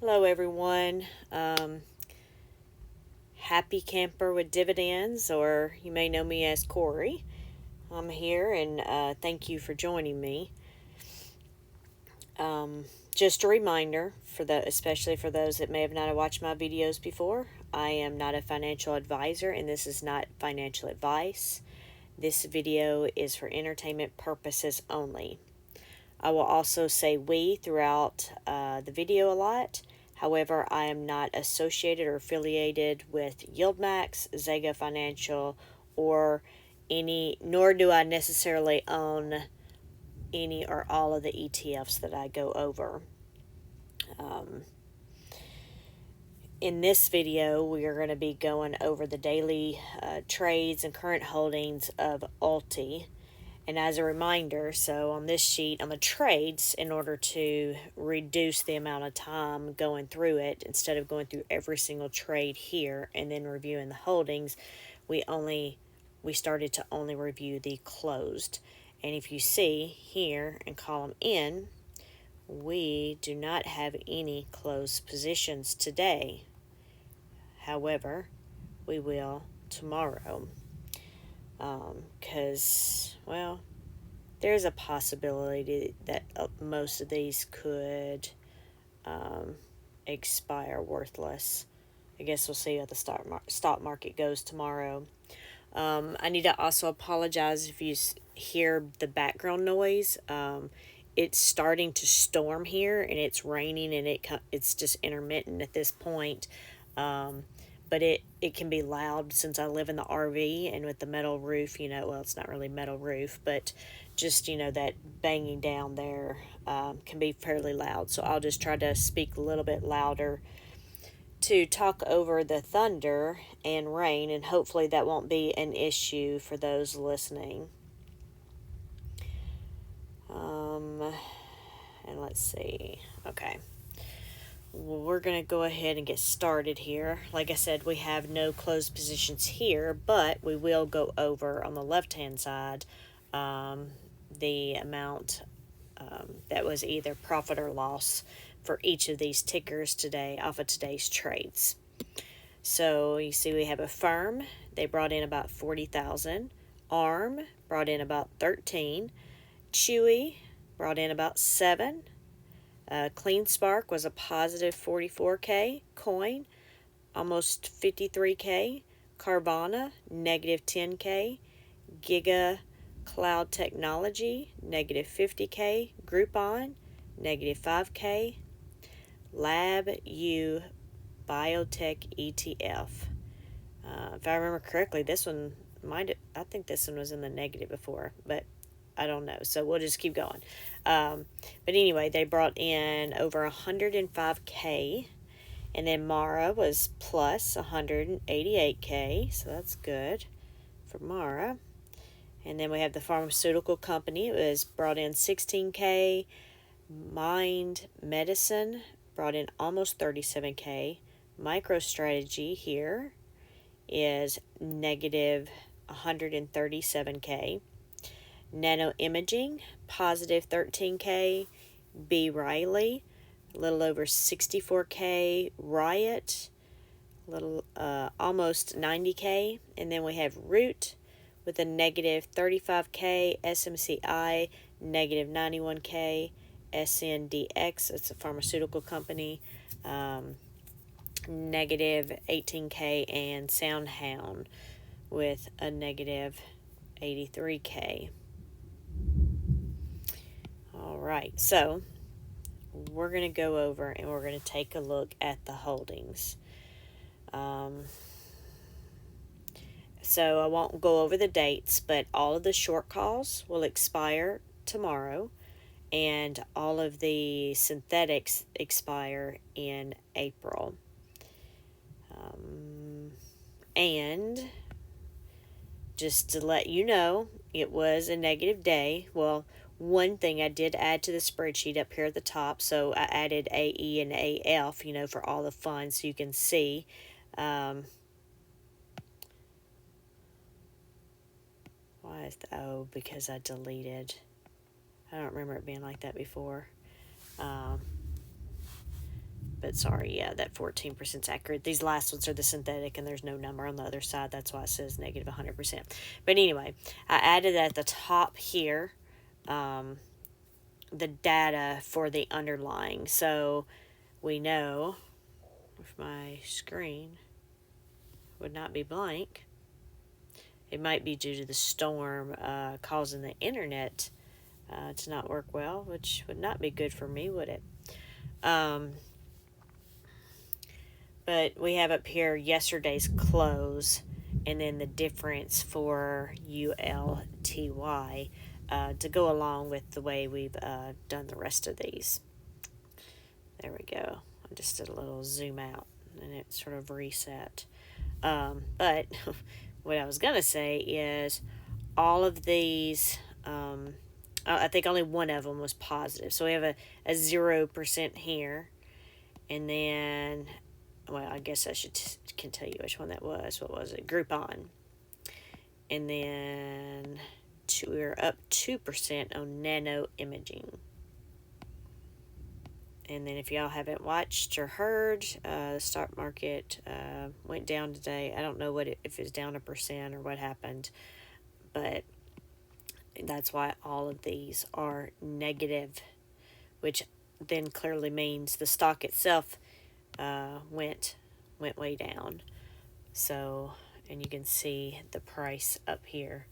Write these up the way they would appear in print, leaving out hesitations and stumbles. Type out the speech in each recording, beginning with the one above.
Hello, everyone. Happy camper with dividends, or you may know me as Corey. I'm here, and thank you for joining me. Just a reminder especially for those that may have not watched my videos before. I am not a financial advisor, and this is not financial advice. This video is for entertainment purposes only. I will also say we throughout the video a lot. However, I am not associated or affiliated with Yieldmax, Zega Financial, or nor do I necessarily own any or all of the ETFs that I go over. In this video, we are going to be going over the daily trades and current holdings of ULTY. And as a reminder, so on this sheet, on the trades, in order to reduce the amount of time going through it, instead of going through every single trade here and then reviewing the holdings, we started to only review the closed. And if you see here in column N, we do not have any closed positions today. However, we will tomorrow. Because, there's a possibility that most of these could expire worthless. I guess we'll see how the stock market goes tomorrow. I need to also apologize if you hear the background noise. It's starting to storm here, and it's raining, and it's just intermittent at this point. But it can be loud since I live in the RV, and with the metal roof, it's not really metal roof, but just, that banging down there can be fairly loud. So I'll just try to speak a little bit louder to talk over the thunder and rain, and hopefully that won't be an issue for those listening. And let's see. Okay. We're going to go ahead and get started here. Like I said, we have no closed positions here, but we will go over on the left-hand side the amount that was either profit or loss for each of these tickers today off of today's trades. So you see we have a firm. They brought in about 40,000. ARM brought in about 13. Chewy brought in about 7. Clean Spark was a positive 44K. Coin, almost 53K. Carbana, negative 10K. GigaCloud Technology, negative 50K. Groupon, negative 5K. LabU Biotech ETF. If I remember correctly, this one I think this one was in the negative before, but I don't know. So we'll just keep going. But anyway, they brought in over 105K. And then Mara was plus 188K. So that's good for Mara. And then we have the pharmaceutical company. It was brought in 16K. Mind Medicine brought in almost 37K. MicroStrategy here is negative 137K. Nano Imaging, positive 13K. B. Riley, a little over 64K. Riot, almost 90K. And then we have Root with a negative 35K. SMCI, negative 91K. SNDX, it's a pharmaceutical company, negative 18K. And SoundHound with a negative 83K. All right, so we're going to go over and we're going to take a look at the holdings. So I won't go over the dates, but all of the short calls will expire tomorrow, and all of the synthetics expire in April. And just to let you know, it was a negative day. Well, one thing I did add to the spreadsheet up here at the top, so I added AE and AF, for all the fun, so you can see. Why is because I deleted. I don't remember it being like that before. but sorry, yeah, that 14% is accurate. These last ones are the synthetic, and there's no number on the other side. That's why it says negative 100%. But anyway, I added at the top here the data for the underlying. So we know if my screen would not be blank, it might be due to the storm causing the internet to not work well, which would not be good for me, would it? But we have up here yesterday's close, and then the difference for ULTY to go along with the way we've done the rest of these. There we go. I just did a little zoom out, and it sort of reset. But what I was going to say is all of these, I think only one of them was positive. So we have a 0% here, and then, well, I guess I can tell you which one that was. What was it? Groupon. And then we're up 2% on Nano Imaging. And then if y'all haven't watched or heard, the stock market went down today. I don't know if it's down 1% or what happened, but that's why all of these are negative, which then clearly means the stock itself went way down. So, and you can see the price up here.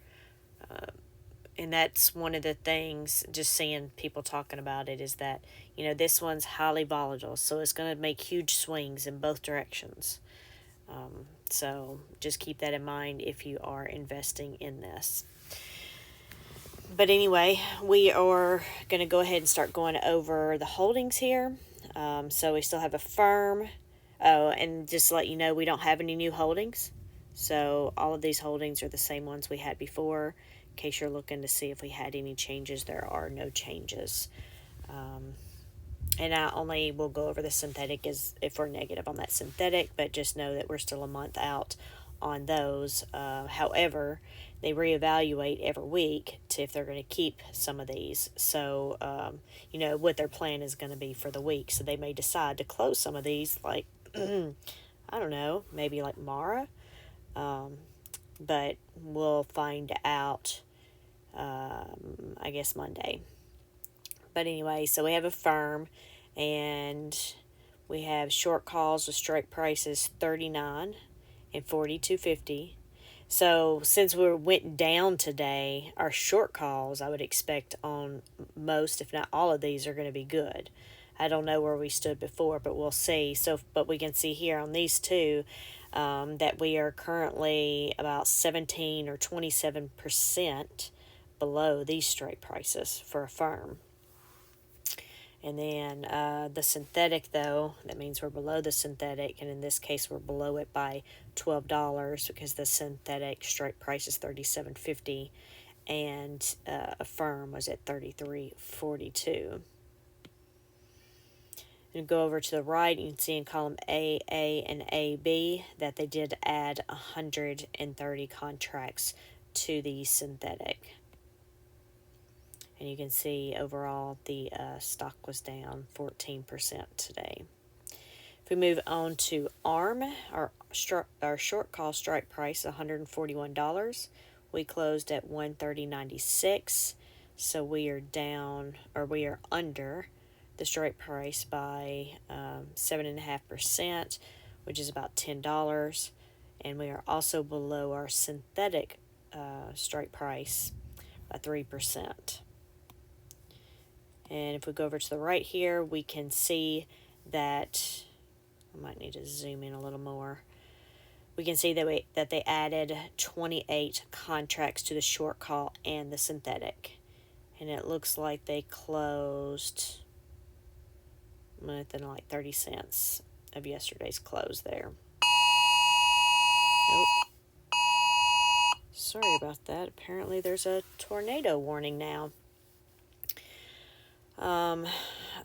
And that's one of the things, just seeing people talking about it, is that, you know, this one's highly volatile, so it's going to make huge swings in both directions. So just keep that in mind if you are investing in this. But anyway, we are going to go ahead and start going over the holdings here. So we still have a firm. Oh, and just to let you know, we don't have any new holdings. So all of these holdings are the same ones we had before. In case you're looking to see if we had any changes, there are no changes. And I only will go over the synthetic as if we're negative on that synthetic, but just know that we're still a month out on those. However, they reevaluate every week to if they're going to keep some of these. So, you know, what their plan is going to be for the week. So they may decide to close some of these, like, I don't know, maybe like Mara. But we'll find out, I guess, Monday. But anyway, so we have a firm, and we have short calls with strike prices 39 and 42.50. So since we went down today, our short calls, I would expect on most, if not all of these, are going to be good. I don't know where we stood before, but we'll see. So, but we can see here on these two that we are currently about 17 or 27% below these strike prices for a firm. And then the synthetic, though, that means we're below the synthetic, and in this case we're below it by $12 because the synthetic strike price is $37.50, and a firm was at $33.42. And go over to the right, you can see in column A, and AB that they did add 130 contracts to the synthetic. And you can see overall the stock was down 14% today. If we move on to ARM, our short call strike price $141. We closed at $130.96. So we are down, or we are under the strike price by 7.5%, which is about $10. And we are also below our synthetic strike price by 3%. And if we go over to the right here, we can see that, I might need to zoom in a little more. We can see that they added 28 contracts to the short call and the synthetic. And it looks like they closed within like 30 cents of yesterday's close there. Nope. Sorry about that. Apparently there's a tornado warning now.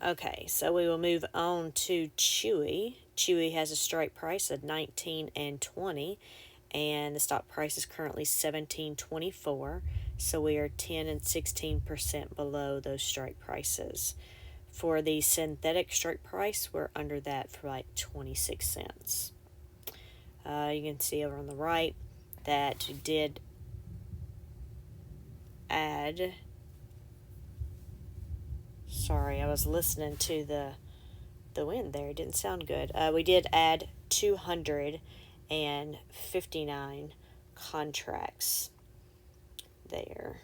Okay, so we will move on to Chewy. Chewy has a strike price of $19 and $20, and the stock price is currently $17.24. So we are 10 and 16% below those strike prices. For the synthetic strike price, we're under that for like 26 cents. You can see over on the right that did add, sorry, I was listening to the wind there. It didn't sound good. We did add 259 contracts there.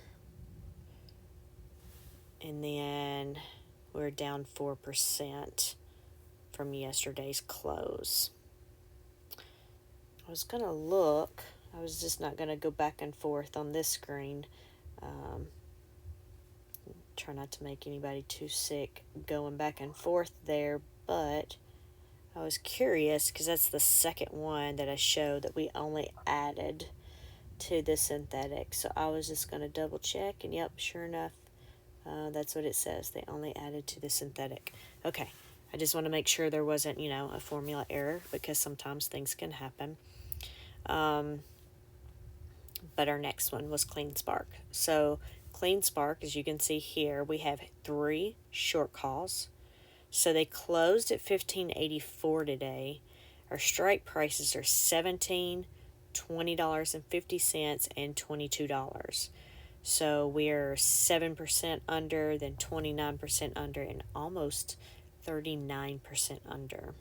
And then we're down 4% from yesterday's close. I was going to look. I was just not going to go back and forth on this screen. Try not to make anybody too sick going back and forth there, but I was curious because that's the second one that I showed that we only added to the synthetic. So I was just going to double check, and yep, sure enough, that's what it says. They only added to the synthetic. Okay, I just want to make sure there wasn't, a formula error, because sometimes things can happen. But our next one was CleanSpark. So CleanSpark, as you can see here, we have 3 short calls. So they closed at $15.84 today. Our strike prices are $17, $20.50, and $22. So we're 7% under, then 29% under, and almost 39% under.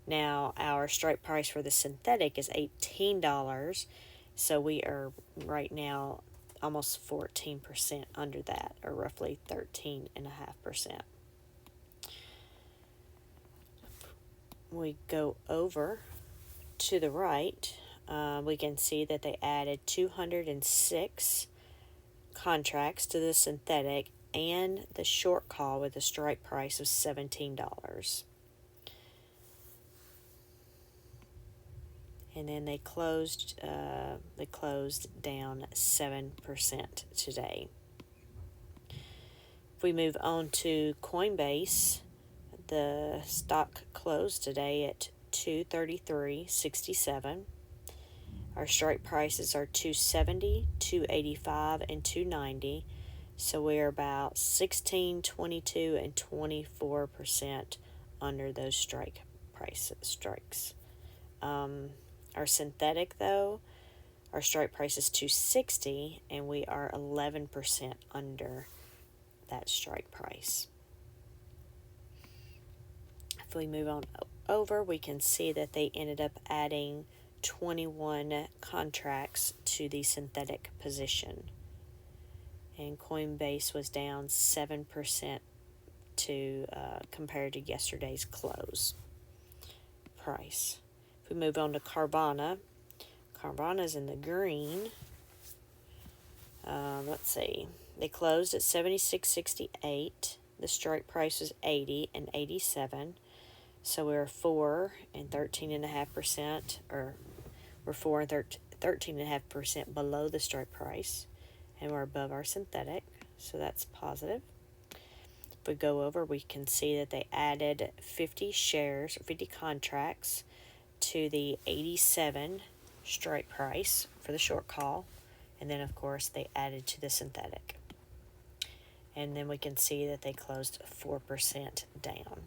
Now, our strike price for the synthetic is $18. So we are right now almost 14% under that, or roughly 13.5%. We go over to the right, we can see that they added 206 contracts to the synthetic and the short call with a strike price of $17. And then they closed down 7% today. If we move on to Coinbase, the stock closed today at $233.67. Our strike prices are $270, $285, and $290. So we're about 16, 22, and 24% under those strikes. Our synthetic, though, our strike price is $260, and we are 11% under that strike price. If we move on over, we can see that they ended up adding 21 contracts to the synthetic position. And Coinbase was down 7% compared to yesterday's close price. If we move on to Carbana, Carbana's in the green. Let's see. They closed at $76.68. The strike price was $80 and $87. So we're 4 and 13.5%, or we're 4 and 13.5% below the strike price, and we're above our synthetic. So that's positive. If we go over, we can see that they added 50 shares or 50 contracts to the 87 strike price for the short call, and then of course they added to the synthetic. And then we can see that they closed 4% down.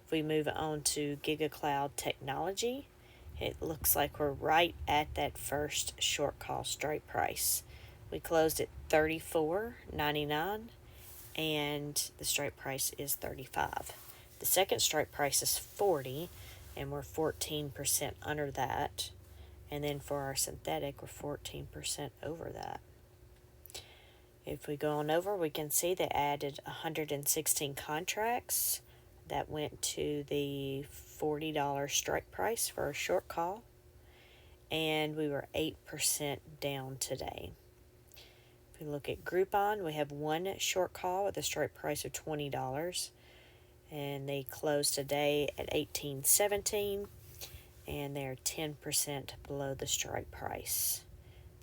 If we move on to GigaCloud Technology, it looks like we're right at that first short call strike price. We closed at $34.99, and the strike price is $35. The second strike price is $40, and we're 14% under that. And then for our synthetic, we're 14% over that. If we go on over, we can see they added 116 contracts. That went to the $40 strike price for a short call. And we were 8% down today. If we look at Groupon, we have one short call with a strike price of $20. And they closed today at $18.17, and they're 10% below the strike price.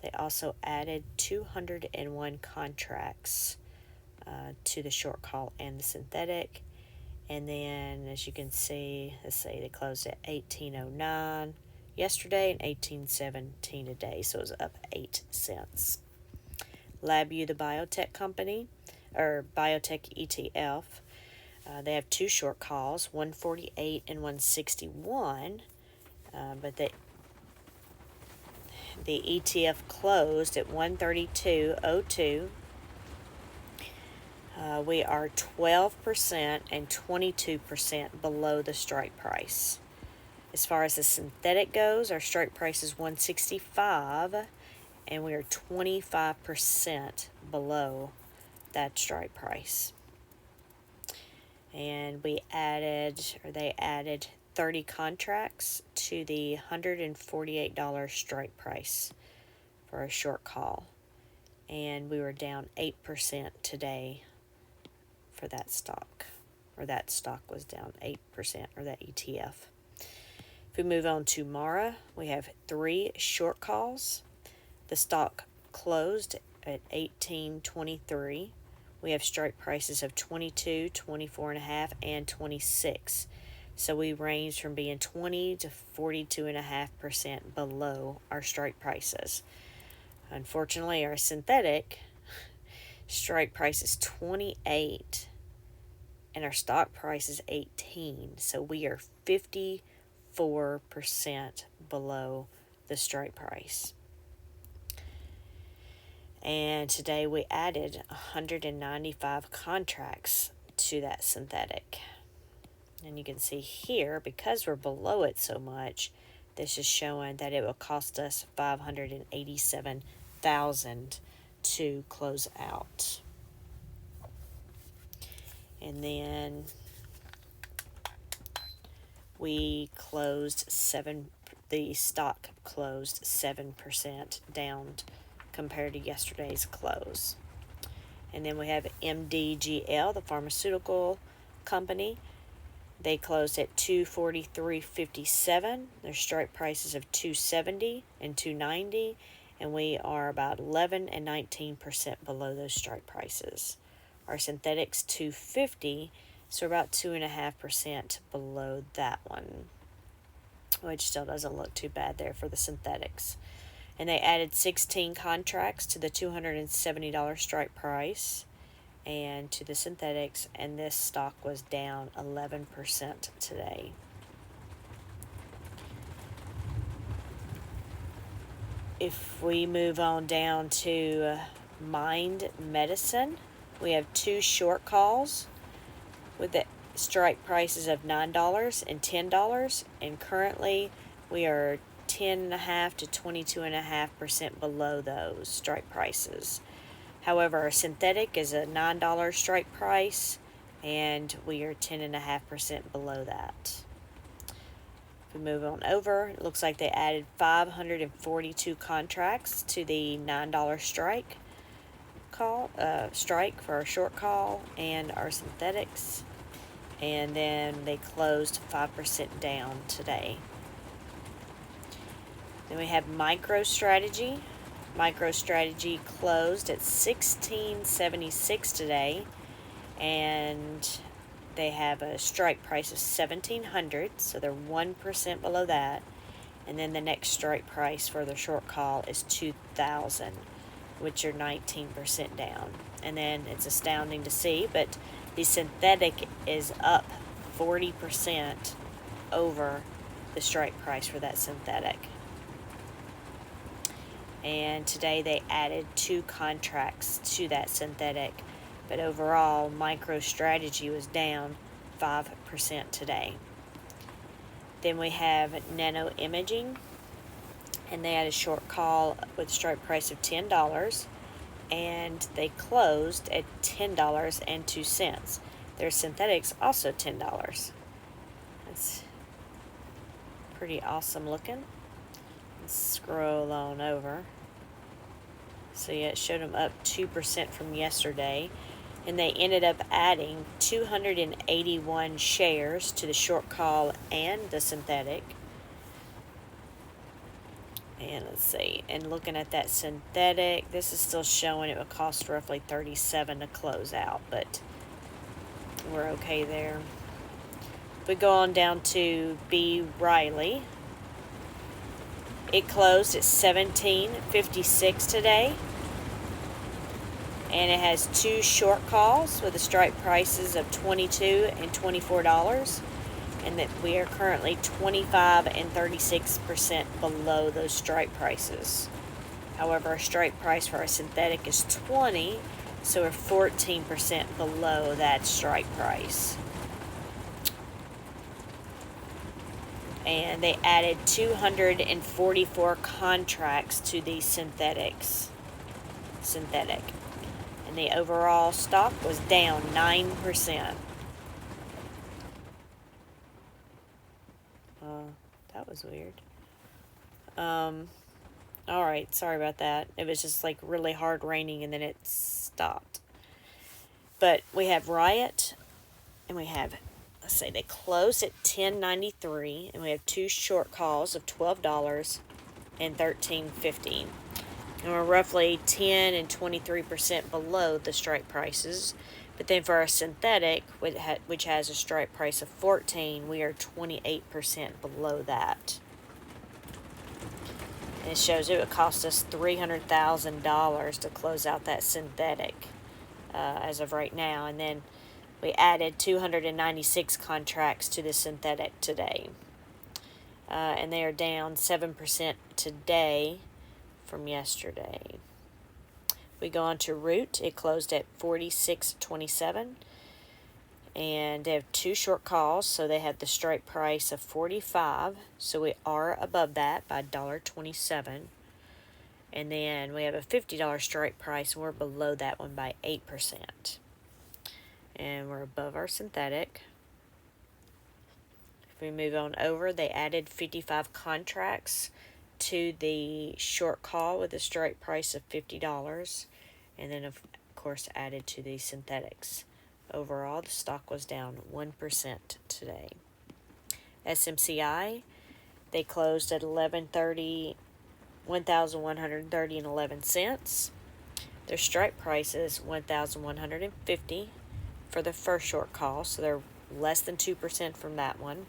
They also added 201 contracts to the short call and the synthetic. And then, as you can see, let's say they closed at $18.09 yesterday and $18.17 today, so it was up 8 cents. LabU, the biotech company, or biotech ETF, They have two short calls, 148 and 161, but the ETF closed at 132.02. We are 12% and 22% below the strike price. As far as the synthetic goes, our strike price is 165, and we are 25% below that strike price. And they added 30 contracts to the $148 strike price for a short call. And we were down 8% today for that stock. Or that stock was down 8%, or that ETF. If we move on to Mara, we have 3 short calls. The stock closed at 18.23. We have strike prices of 22, 24.5, and 26. So we range from being 20 to 42.5% below our strike prices. Unfortunately, our synthetic strike price is 28 and our stock price is 18. So we are 54% below the strike price. And today we added 195 contracts to that synthetic. And you can see here, because we're below it so much, this is showing that it will cost us $587,000 to close out. And then the stock closed 7% down compared to yesterday's close. And then we have MDGL, the pharmaceutical company. They closed at 243.57. Their strike prices of 270 and 290, and we are about 11 and 19% below those strike prices. Our synthetics 250, so about 2.5% below that one, which still doesn't look too bad there for the synthetics. And they added 16 contracts to the $270 strike price and to the synthetics, and this stock was down 11% today. If we move on down to Mind Medicine, we have 2 short calls with the strike prices of $9 and $10, and currently we are 10.5 to 22.5% below those strike prices. However, our synthetic is a $9 strike price, and we are 10.5% below that. If we move on over, it looks like they added 542 contracts to the $9 strike for our short call and our synthetics, and then they closed 5% down today. Then we have MicroStrategy. MicroStrategy closed at $16.76 today, and they have a strike price of $1,700, so they're 1% below that. And then the next strike price for the short call is $2,000, which are 19% down. And then it's astounding to see, but the synthetic is up 40% over the strike price for that synthetic. And today they added 2 contracts to that synthetic, but overall MicroStrategy was down 5% today. Then we have Nano Imaging, and they had a short call with a strike price of $10, and they closed at $10.02. Their synthetics also $10. That's pretty awesome looking. Let's scroll on over. So yeah, it showed them up 2% from yesterday, and they ended up adding 281 shares to the short call and the synthetic. And let's see, and looking at that synthetic, this is still showing it would cost roughly $37 to close out, but we're okay there. If we go on down to B. Riley, it closed at $17.56 today, And it has 2 short calls with the strike prices of $22 and $24, and that we are currently 25 and 36% below those strike prices. However, our strike price for our synthetic is 20, so we're 14% below that strike price. And they added 244 contracts to the synthetic. And the overall stock was down 9%. That was weird. Alright, sorry about that. It was just like really hard raining and then it stopped. But we have Riot, and we have, let's say they close at $10.93, and we have 2 short calls of $12 and $13.50. And we're roughly 10 and 23% below the strike prices. But then for our synthetic, which has a strike price of 14, we are 28% below that. And it shows it would cost us $300,000 to close out that synthetic as of right now. And then we added 296 contracts to the synthetic today. And they are down 7% today from yesterday. We go on to Root. It closed at 46.27, and they have 2 short calls, so they had the strike price of 45, so we are above that by $1.27. And then we have a $50 strike price, and we're below that one by 8%. And we're above our synthetic. If we move on over, they added 55 contracts to the short call with a strike price of $50, and then of course added to the synthetics. Overall, the stock was down 1% today. SMCI, they closed at 1,130.11 cents. Their strike price is 1,150 for the first short call, so they're less than 2% from that one.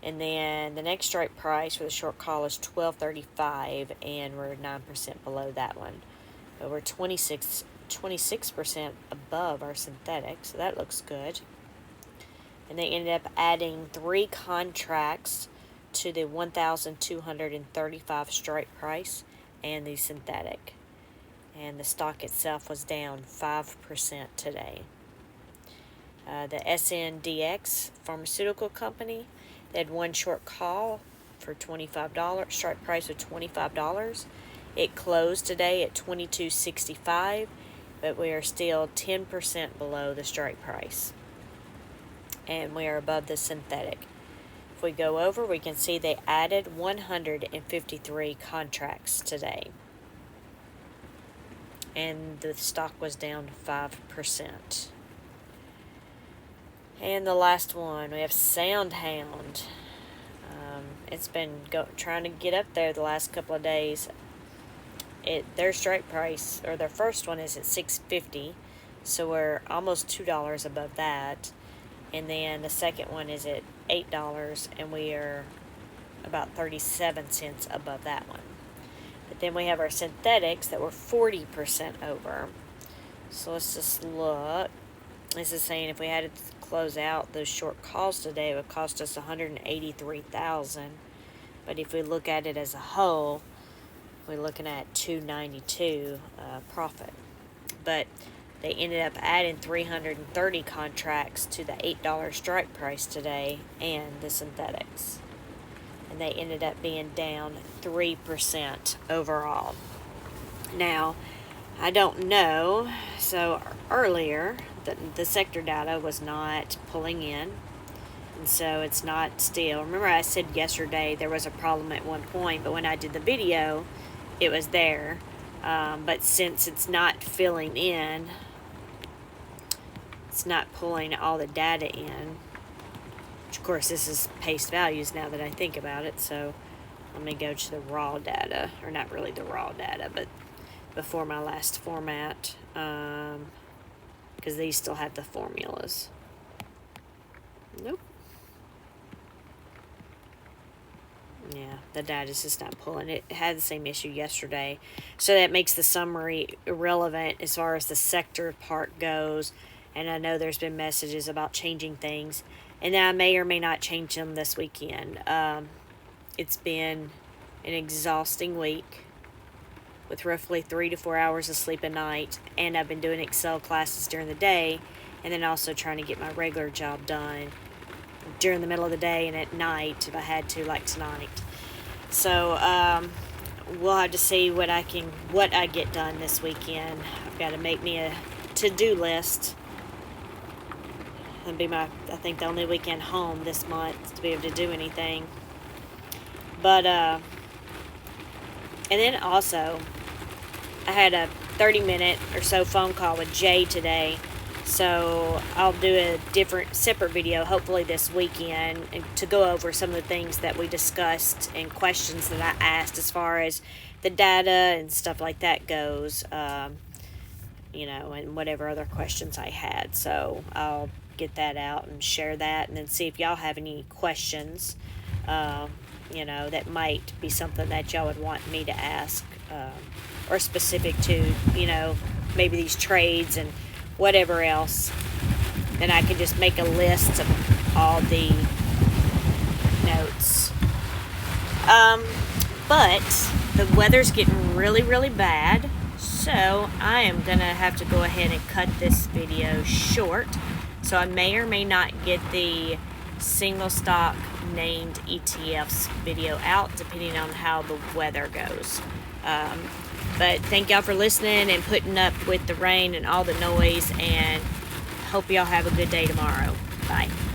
And then the next strike price for the short call is $12.35, and we're 9% below that one. But we're 26% above our synthetic, so that looks good. And they ended up adding 3 contracts to the 1,235 strike price and the synthetic. And the stock itself was down 5% today. The SNDX pharmaceutical company, they had 1 short call for $25, strike price of $25. It closed today at $22.65, but we are still 10% below the strike price. And we are above the synthetic. If we go over, we can see they added 153 contracts today. And the stock was down 5%. And the last one, we have SoundHound. It's been trying to get up there the last couple of days. Their strike price, or their first one, is at $6.50, so we're almost $2 above that. And then the second one is at $8, and we are about 37 cents above that one. But then we have our synthetics that were 40% over. So let's just look. This is saying if we had to close out those short calls today, it would cost us $183,000. But if we look at it as a whole, we're looking at $292 profit. But they ended up adding 330 contracts to the $8 strike price today and the synthetics. And they ended up being down 3% overall. Now, I don't know. So earlier, the sector data was not pulling in, and so it's not still. Remember I said yesterday there was a problem at one point, but when I did the video, it was there. But since it's not filling in, it's not pulling all the data in. Which, of course, this is paste values now that I think about it. So let me go to the raw data, or not really the raw data, but before my last format, because these still have the formulas. Nope. Yeah, the data's just not pulling. It had the same issue yesterday. So that makes the summary irrelevant as far as the sector part goes. And I know there's been messages about changing things. And I may or may not change them this weekend. It's been an exhausting week with roughly 3 to 4 hours of sleep a night. And I've been doing Excel classes during the day. And then also trying to get my regular job done during the middle of the day and at night if I had to, like tonight. So we'll have to see what I get done this weekend. I've got to make me a to-do list. It'll be I think the only weekend home this month to be able to do anything. But and then also I had a 30-minute or so phone call with Jay today. So I'll do a separate video hopefully this weekend to go over some of the things that we discussed and questions that I asked as far as the data and stuff like that goes, and whatever other questions I had. So I'll get that out and share that, and then see if y'all have any questions, that might be something that y'all would want me to ask, or specific to, maybe these trades and whatever else. Then I can just make a list of all the notes. But the weather's getting really, really bad, so I am gonna have to go ahead and cut this video short. So I may or may not get the single stock named ETFs video out, depending on how the weather goes. But thank y'all for listening and putting up with the rain and all the noise, and hope y'all have a good day tomorrow. Bye.